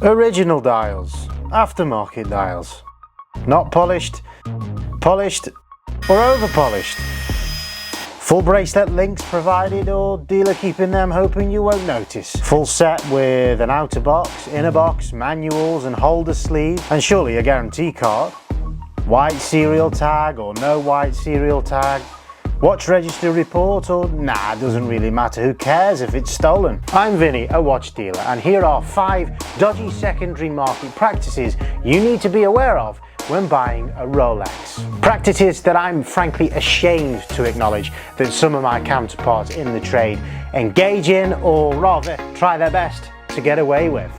Original dials, aftermarket dials. Not polished, polished or over polished. Full bracelet links provided, or dealer keeping them hoping you won't notice. Full set with an outer box, inner box, manuals and holder sleeve, and surely a guarantee card. White serial tag or no white serial tag. Watch register report or nah, doesn't really matter, who cares if it's stolen. I'm Vinny, a watch dealer, and here are 5 dodgy secondary market practices you need to be aware of when buying a Rolex. Practices that I'm frankly ashamed to acknowledge that some of my counterparts in the trade engage in, or rather try their best to get away with.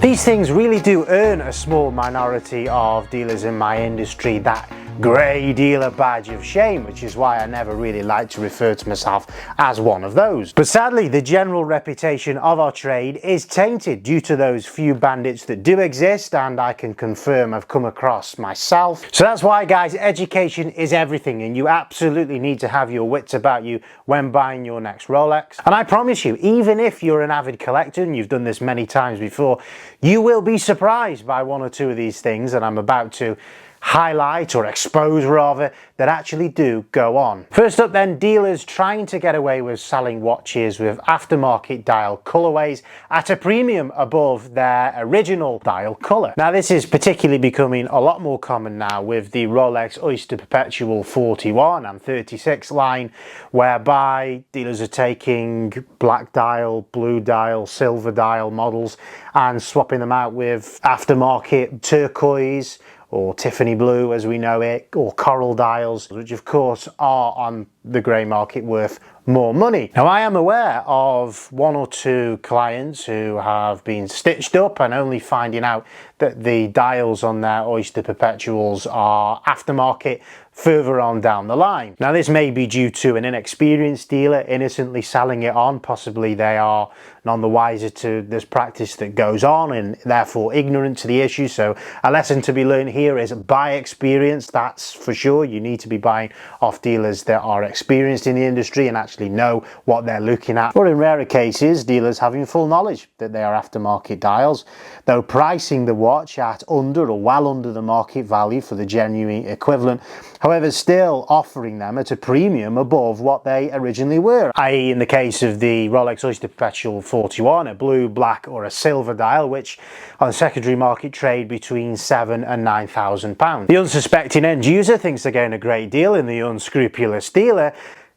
These things really do earn a small minority of dealers in my industry that grey dealer badge of shame, which is why I never really like to refer to myself as one of those. But sadly, the general reputation of our trade is tainted due to those few bandits that do exist, and I can confirm I've come across myself. So that's why, guys, education is everything, and you absolutely need to have your wits about you when buying your next Rolex. And I promise you, even if you're an avid collector and you've done this many times before, you will be surprised by one or two of these things that I'm about to highlight, or expose rather, that actually do go on. First up then, dealers trying to get away with selling watches with aftermarket dial colorways at a premium above their original dial color. Now this is particularly becoming a lot more common now with the Rolex Oyster Perpetual 41 and 36 line, whereby dealers are taking black dial, blue dial, silver dial models and swapping them out with aftermarket turquoise or Tiffany blue as we know it, or coral dials, which of course are on the grey market worth more money. Now I am aware of 1 or 2 clients who have been stitched up and only finding out that the dials on their Oyster Perpetuals are aftermarket further on down the line. Now this may be due to an inexperienced dealer innocently selling it on. Possibly they are none the wiser to this practice that goes on and therefore ignorant to the issue. So a lesson to be learned here is buy experience, that's for sure. You need to be buying off dealers that are experienced in the industry and actually know what they're looking at. Or in rarer cases, dealers having full knowledge that they are aftermarket dials, though pricing the watch at under or well under the market value for the genuine equivalent. However, still offering them at a premium above what they originally were, i.e. in the case of the Rolex Oyster Perpetual 41, a blue, black or a silver dial, which on the secondary market trade between £7,000 and £9,000. The unsuspecting end user thinks they're getting a great deal, and the unscrupulous dealer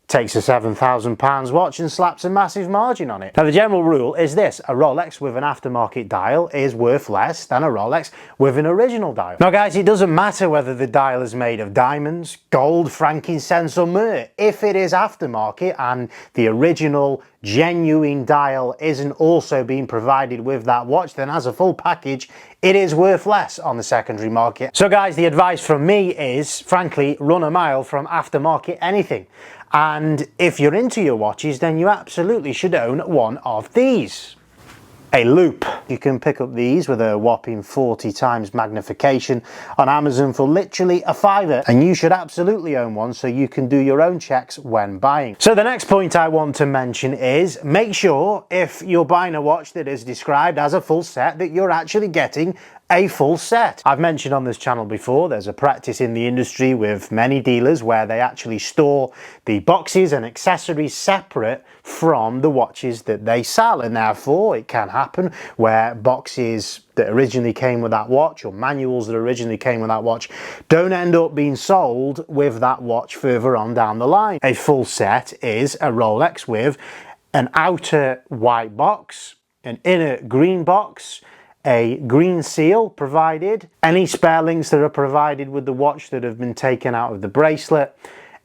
takes a £7,000 watch and slaps a massive margin on it. Now the general rule is this: a Rolex with an aftermarket dial is worth less than a Rolex with an original dial. Now guys, it doesn't matter whether the dial is made of diamonds, gold, frankincense or myrrh. If it is aftermarket and the original genuine dial isn't also being provided with that watch, then as a full package it is worth less on the secondary market. So guys, the advice from me is frankly run a mile from aftermarket anything. And if you're into your watches, then you absolutely should own one of these. A loop. You can pick up these with a whopping 40 times magnification on Amazon for literally a £5, and you should absolutely own one so you can do your own checks when buying. So the next point I want to mention is make sure if you're buying a watch that is described as a full set that you're actually getting a full set. I've mentioned on this channel before, there's a practice in the industry with many dealers where they actually store the boxes and accessories separate from the watches that they sell, and therefore it can happen where boxes that originally came with that watch or manuals that originally came with that watch don't end up being sold with that watch further on down the line. A full set is a Rolex with an outer white box, an inner green box, a green seal provided, any spare links that are provided with the watch that have been taken out of the bracelet,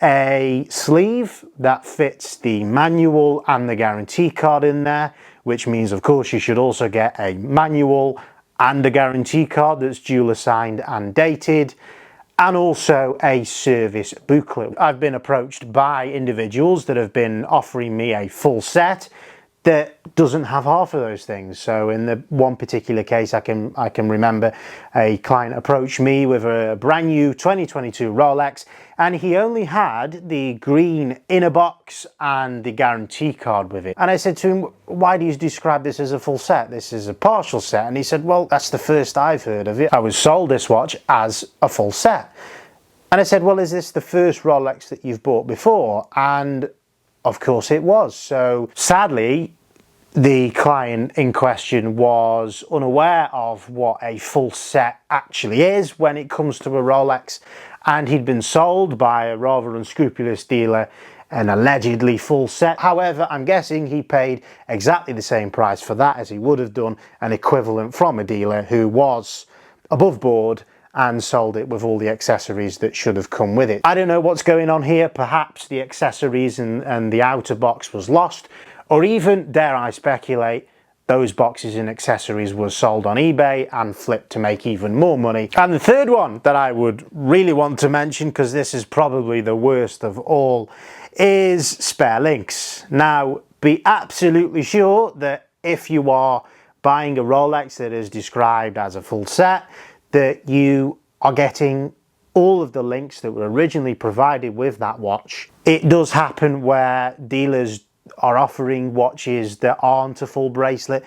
a sleeve that fits the manual and the guarantee card in there, which means of course you should also get a manual and a guarantee card that's dual assigned and dated, and also a service booklet. I've been approached by individuals that have been offering me a full set that doesn't have half of those things. So in the one particular case, I can remember a client approached me with a brand new 2022 Rolex, and he only had the green inner box and the guarantee card with it. And I said to him, why do you describe this as a full set? This is a partial set. And he said, well, that's the first I've heard of it. I was sold this watch as a full set. And I said, well, is this the first Rolex that you've bought before? And of course it was. So sadly, the client in question was unaware of what a full set actually is when it comes to a Rolex, and he'd been sold by a rather unscrupulous dealer an allegedly full set. However, I'm guessing he paid exactly the same price for that as he would have done an equivalent from a dealer who was above board and sold it with all the accessories that should have come with it. I don't know what's going on here. Perhaps the accessories and the outer box was lost, or even, dare I speculate, those boxes and accessories were sold on eBay and flipped to make even more money. And the third one that I would really want to mention, because this is probably the worst of all, is spare links. Now, be absolutely sure that if you are buying a Rolex that is described as a full set, that you are getting all of the links that were originally provided with that watch. It does happen where dealers are offering watches that aren't a full bracelet.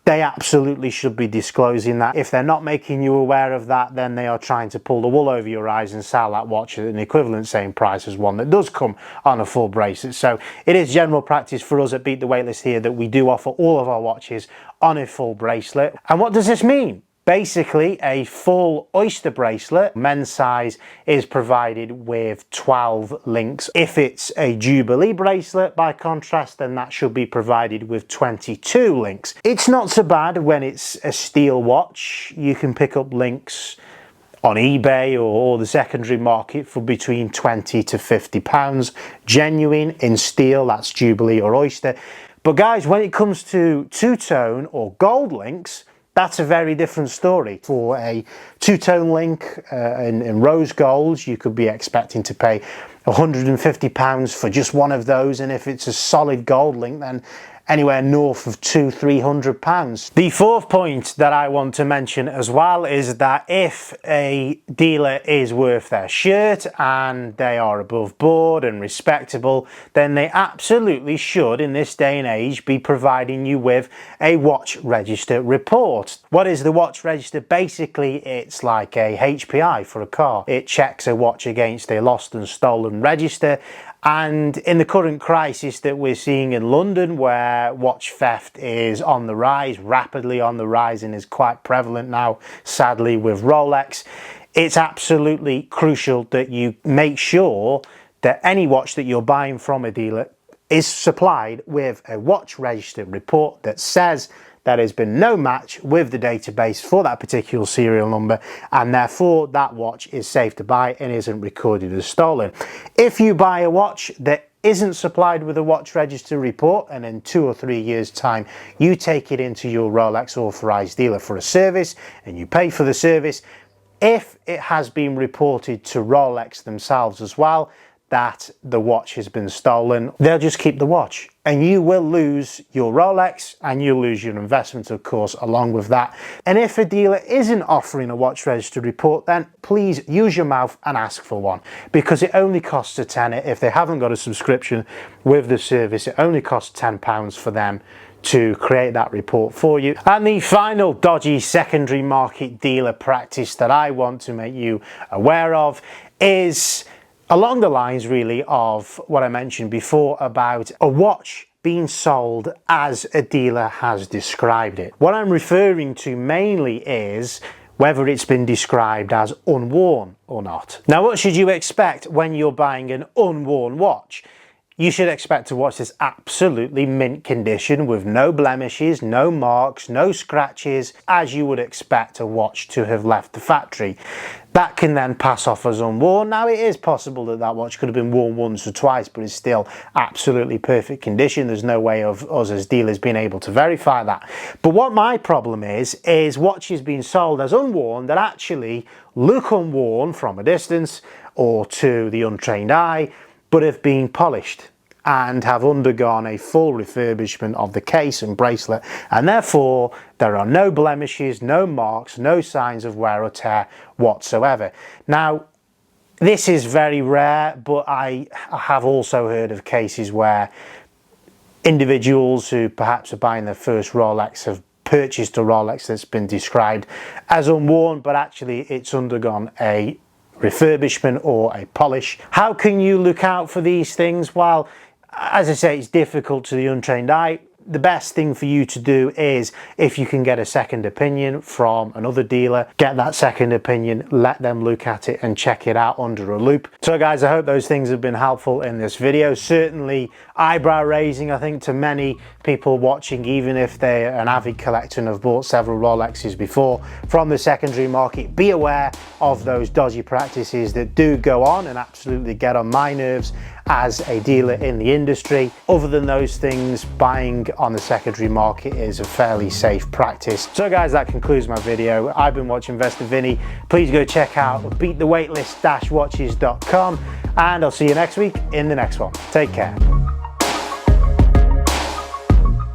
They absolutely should be disclosing that. If they're not making you aware of that, then they are trying to pull the wool over your eyes and sell that watch at an equivalent same price as one that does come on a full bracelet. So it is general practice for us at Beat the Waitlist here that we do offer all of our watches on a full bracelet. And what does this mean? Basically, a full oyster bracelet, men's size, is provided with 12 links. If it's a Jubilee bracelet, by contrast, then that should be provided with 22 links. It's not so bad when it's a steel watch. You can pick up links on eBay or the secondary market for between 20 to 50 pounds. Genuine in steel, that's Jubilee or oyster. But guys, when it comes to two-tone or gold links, that's a very different story. For a two-tone link in rose gold, you could be expecting to pay £150 for just one of those, and if it's a solid gold link, then anywhere north of £200–300. The fourth point that I want to mention as well is that if a dealer is worth their shirt and they are above board and respectable, then they absolutely should, in this day and age, be providing you with a watch register report. What is the watch register? Basically, it's like a HPI for a car. It checks a watch against a lost and stolen register. And in the current crisis that we're seeing in London, where watch theft is on the rise, rapidly on the rise, and is quite prevalent now, sadly, with Rolex, it's absolutely crucial that you make sure that any watch that you're buying from a dealer is supplied with a watch register report that says there has been no match with the database for that particular serial number, and therefore that watch is safe to buy and isn't recorded as stolen. If you buy a watch that isn't supplied with a watch register report, and in 2 or 3 years time you take it into your Rolex authorized dealer for a service and you pay for the service, if it has been reported to Rolex themselves as well that the watch has been stolen, they'll just keep the watch, and you will lose your Rolex and you'll lose your investment, of course, along with that. And if a dealer isn't offering a watch register report, then please use your mouth and ask for one, because it only costs a tenner. If they haven't got a subscription with the service, it only costs £10 for them to create that report for you. And the final dodgy secondary market dealer practice that I want to make you aware of is along the lines really of what I mentioned before about a watch being sold as a dealer has described it. What I'm referring to mainly is whether it's been described as unworn or not. Now, what should you expect when you're buying an unworn watch? You should expect to watch this absolutely mint condition with no blemishes, no marks, no scratches, as you would expect a watch to have left the factory. That can then pass off as unworn. Now, it is possible that that watch could have been worn once or twice, but it's still absolutely perfect condition. There's no way of us as dealers being able to verify that. But what my problem is watches being sold as unworn that actually look unworn from a distance or to the untrained eye, but have been polished and have undergone a full refurbishment of the case and bracelet, and therefore there are no blemishes, no marks, no signs of wear or tear whatsoever. Now, this is very rare, but I have also heard of cases where individuals who perhaps are buying their first Rolex have purchased a Rolex that's been described as unworn, but actually it's undergone a refurbishment or a polish. How can you look out for these things? Well, as I say, it's difficult to the untrained eye. The best thing for you to do is, if you can get a second opinion from another dealer, get that second opinion, let them look at it and check it out under a loop. So guys, I hope those things have been helpful in this video. Certainly eyebrow raising, I think, to many people watching, even if they're an avid collector and have bought several Rolexes before from the secondary market. Be aware of those dodgy practices that do go on and absolutely get on my nerves as a dealer in the industry. Other than those things, buying on the secondary market is a fairly safe practice. So guys, that concludes my video. I've been watching Investor Vinny. Please go check out beatthewaitlist-watches.com, and I'll see you next week in the next one. Take care.